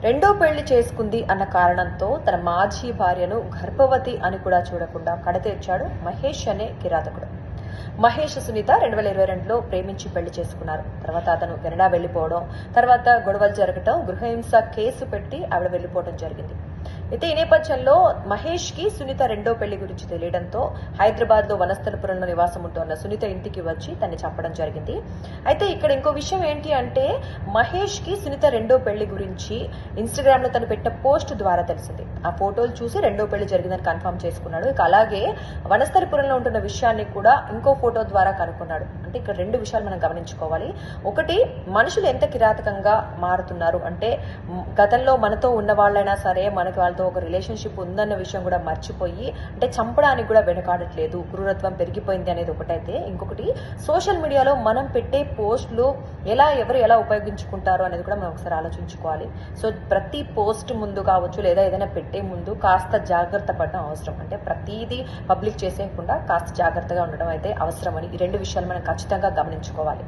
రెండో పెళ్లి చేసుకుంది అన్న కారణంతో తన మాజీ భార్యను గర్భవతి అని కూడా చూడకుండా కడతీర్చాడు మహేష్ అనే కిరాతకుడు. మహేష్ సునీత 2022లో ప్రేమించి పెళ్లి చేసుకున్నారు. తర్వాత అతను కెనడా వెళ్లిపోవడం, తర్వాత గొడవలు జరగటం, గృహహింస కేసు పెట్టి ఆవిడ వెళ్లిపోవడం జరిగింది. అయితే ఈ నేపథ్యంలో మహేష్ కి సునీత రెండో పెళ్లి గురించి తెలియడంతో హైదరాబాద్ లో వనస్థలపురంలో నివాసం ఉంటున్న సునీత ఇంటికి వచ్చి తన్ని చంపడం జరిగింది. అయితే ఇక్కడ ఇంకో విషయం ఏంటి అంటే, మహేష్ కి సునీత రెండో పెళ్లి గురించి ఇన్స్టాగ్రామ్ లో తను పెట్టిన పోస్ట్ ద్వారా తెలిసింది. ఆ ఫోటోలు చూసి రెండో పెళ్లి జరిగిందని కన్ఫర్మ్ చేసుకున్నాడు. ఇక అలాగే వనస్థలపురంలో ఉంటున్న విషయాన్ని కూడా ఇంకో ఫోటో ద్వారా కనుక్కున్నాడు. అంటే ఇక్కడ రెండు విషయాలు మనం గమనించుకోవాలి. ఒకటి, మనుషులు ఎంత కిరాతకంగా మారుతున్నారు అంటే, గతంలో మనతో ఉన్న వాళ్ళైనా సరే మనకి వాళ్ళతో ఒక రిలేషన్షిప్ ఉందన్న విషయం కూడా మర్చిపోయి, అంటే చంపడానికి కూడా వెనకాడట్లేదు, క్రూరత్వం పెరిగిపోయింది అనేది ఒకటైతే, ఇంకొకటి సోషల్ మీడియాలో మనం పెట్టే పోస్టులు ఎవరు ఎలా ఉపయోగించుకుంటారో అనేది కూడా మనం ఒకసారి ఆలోచించుకోవాలి. సో ప్రతి పోస్ట్ ముందు కావచ్చు లేదా ఏదైనా పెట్టే ముందు కాస్త జాగ్రత్త పడడం అవసరం. అంటే ప్రతిదీ పబ్లిక్ చేసేయకుండా కాస్త జాగ్రత్తగా ఉండడం అయితే అవసరమని, ఈ రెండు విషయాలు మనం ఖచ్చితంగా గమనించుకోవాలి.